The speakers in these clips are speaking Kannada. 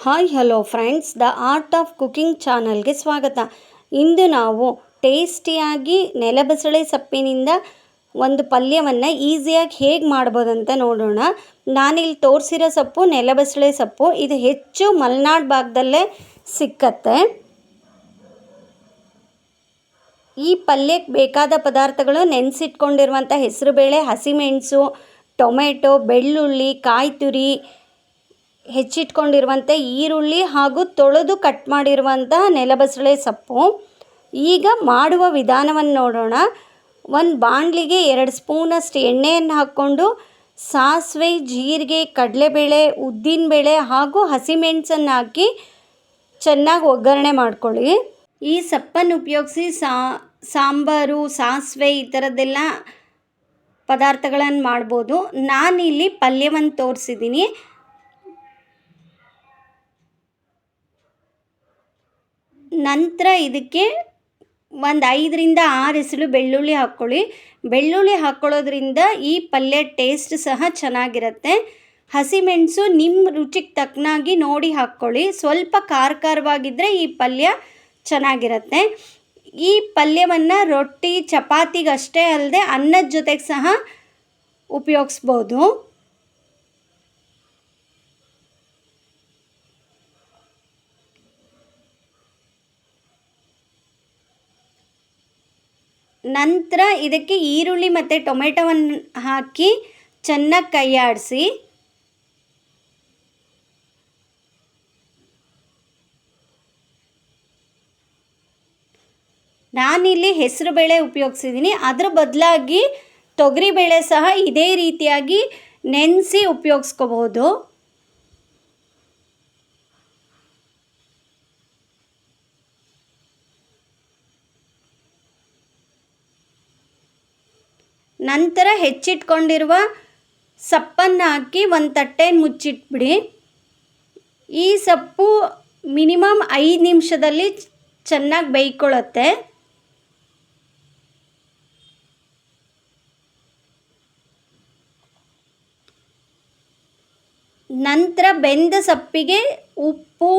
Hi hello friends, the art of cooking ಚಾನಲ್ಗೆ ಸ್ವಾಗತ. ಇಂದು ನಾವು ಟೇಸ್ಟಿಯಾಗಿ ನೆಲಬಸಳೆ ಸೊಪ್ಪಿನಿಂದ ಒಂದು ಪಲ್ಯವನ್ನು ಈಸಿಯಾಗಿ ಹೇಗೆ ಮಾಡ್ಬೋದಂತ ನೋಡೋಣ. ನಾನಿಲ್ಲಿ ತೋರಿಸಿರೋ ಸೊಪ್ಪು ನೆಲಬಸಳೆ ಸೊಪ್ಪು. ಇದು ಹೆಚ್ಚು ಮಲೆನಾಡು ಭಾಗದಲ್ಲೇ ಸಿಕ್ಕತ್ತೆ. ಈ ಪಲ್ಯಕ್ಕೆ ಬೇಕಾದ ಪದಾರ್ಥಗಳು ನೆನೆಸಿಟ್ಕೊಂಡಿರುವಂಥ ಹೆಸರುಬೇಳೆ, ಹಸಿಮೆಣಸು, ಟೊಮೆಟೊ, ಬೆಳ್ಳುಳ್ಳಿ, ಕಾಯಿ ತುರಿ, ಹೆಚ್ಚಿಟ್ಕೊಂಡಿರುವಂಥ ಈರುಳ್ಳಿ ಹಾಗೂ ತೊಳೆದು ಕಟ್ ಮಾಡಿರುವಂಥ ನೆಲಬಸಳೆ ಸೊಪ್ಪು. ಈಗ ಮಾಡುವ ವಿಧಾನವನ್ನು ನೋಡೋಣ. ಒಂದು ಬಾಣಲಿಗೆ 2 ಸ್ಪೂನಷ್ಟು ಎಣ್ಣೆಯನ್ನು ಹಾಕ್ಕೊಂಡು ಸಾಸಿವೆ, ಜೀರಿಗೆ, ಕಡಲೆಬೇಳೆ, ಉದ್ದಿನಬೇಳೆ ಹಾಗೂ ಹಸಿಮೆಣಸನ್ನು ಹಾಕಿ ಚೆನ್ನಾಗಿ ಒಗ್ಗರಣೆ ಮಾಡ್ಕೊಳ್ಳಿ. ಈ ಸೊಪ್ಪನ್ನು ಉಪಯೋಗಿಸಿ ಸಾಂಬಾರು, ಸಾಸಿವೆ ಈ ಥರದ್ದೆಲ್ಲ ಪದಾರ್ಥಗಳನ್ನು ಮಾಡ್ಬೋದು. ನಾನಿಲ್ಲಿ ಪಲ್ಯವನ್ನು ತೋರಿಸಿದ್ದೀನಿ. ನಂತರ ಇದಕ್ಕೆ ಒಂದು 5ರಿಂದ 6 ಎಸಳು ಬೆಳ್ಳುಳ್ಳಿ ಹಾಕ್ಕೊಳ್ಳಿ. ಬೆಳ್ಳುಳ್ಳಿ ಹಾಕ್ಕೊಳ್ಳೋದ್ರಿಂದ ಈ ಪಲ್ಯ ಟೇಸ್ಟ್ ಸಹ ಚೆನ್ನಾಗಿರುತ್ತೆ. ಹಸಿಮೆಣಸು ನಿಮ್ಮ ರುಚಿಗೆ ತಕ್ಕನಾಗಿ ನೋಡಿ ಹಾಕ್ಕೊಳ್ಳಿ. ಸ್ವಲ್ಪ ಖಾರವಾಗಿದ್ದರೆ ಈ ಪಲ್ಯ ಚೆನ್ನಾಗಿರುತ್ತೆ. ಈ ಪಲ್ಯವನ್ನು ರೊಟ್ಟಿ, ಚಪಾತಿಗಷ್ಟೇ ಅಲ್ಲದೆ ಅನ್ನದ ಜೊತೆಗೆ ಸಹ ಉಪಯೋಗಿಸ್ಬೋದು. ನಂತರ ಇದಕ್ಕೆ ಈರುಳ್ಳಿ ಮತ್ತು ಟೊಮೆಟೊವನ್ನು ಹಾಕಿ ಚೆನ್ನಾಗಿ ಕೈಯಾಡಿಸಿ. ನಾನಿಲ್ಲಿ ಹೆಸರುಬೇಳೆ ಉಪಯೋಗಿಸಿದ್ದೀನಿ. ಅದರ ಬದಲಾಗಿ ತೊಗರಿಬೇಳೆ ಸಹ ಇದೇ ರೀತಿಯಾಗಿ ನೆನೆಸಿ ಉಪಯೋಗಿಸ್ಕೋಬೋದು. ನಂತರ ಹೆಚ್ಚಿಟ್ಕೊಂಡಿರುವ ಸೊಪ್ಪನ್ನು ಹಾಕಿ ಒಂದು ತಟ್ಟೆಯನ್ನು ಮುಚ್ಚಿಟ್ಬಿಡಿ. ಈ ಸೊಪ್ಪು ಮಿನಿಮಮ್ 5 ನಿಮಿಷದಲ್ಲಿ ಚೆನ್ನಾಗಿ ಬೇಯ್ಕೊಳ್ಳುತ್ತೆ. ನಂತರ ಬೆಂದ ಸೊಪ್ಪಿಗೆ ಉಪ್ಪು,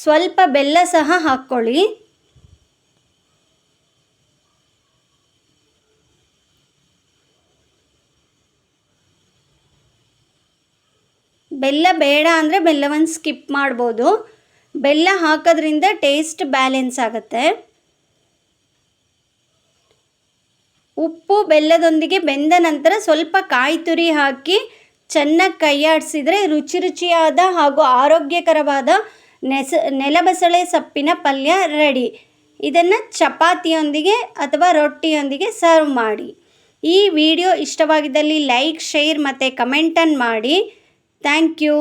ಸ್ವಲ್ಪ ಬೆಲ್ಲ ಸಹ ಹಾಕ್ಕೊಳ್ಳಿ. ಬೆಲ್ಲ ಬೇಡ ಅಂದರೆ ಬೆಲ್ಲವನ್ನು ಸ್ಕಿಪ್ ಮಾಡ್ಬೋದು. ಬೆಲ್ಲ ಹಾಕೋದ್ರಿಂದ ಟೇಸ್ಟ್ ಬ್ಯಾಲೆನ್ಸ್ ಆಗುತ್ತೆ. ಉಪ್ಪು ಬೆಲ್ಲದೊಂದಿಗೆ ಬೆಂದ ನಂತರ ಸ್ವಲ್ಪ ಕಾಯಿ ತುರಿ ಹಾಕಿ ಚೆನ್ನಾಗಿ ಕೈಯಾಡಿಸಿದರೆ ರುಚಿಯಾದ ಹಾಗೂ ಆರೋಗ್ಯಕರವಾದ ನೆಲಬಸಳೆ ಸೊಪ್ಪಿನ ಪಲ್ಯ ರೆಡಿ. ಇದನ್ನು ಚಪಾತಿಯೊಂದಿಗೆ ಅಥವಾ ರೊಟ್ಟಿಯೊಂದಿಗೆ ಸರ್ವ್ ಮಾಡಿ. ಈ ವಿಡಿಯೋ ಇಷ್ಟವಾಗಿದ್ದಲ್ಲಿ ಲೈಕ್, ಶೇರ್ ಮತ್ತು ಕಮೆಂಟನ್ನು ಮಾಡಿ. Thank you.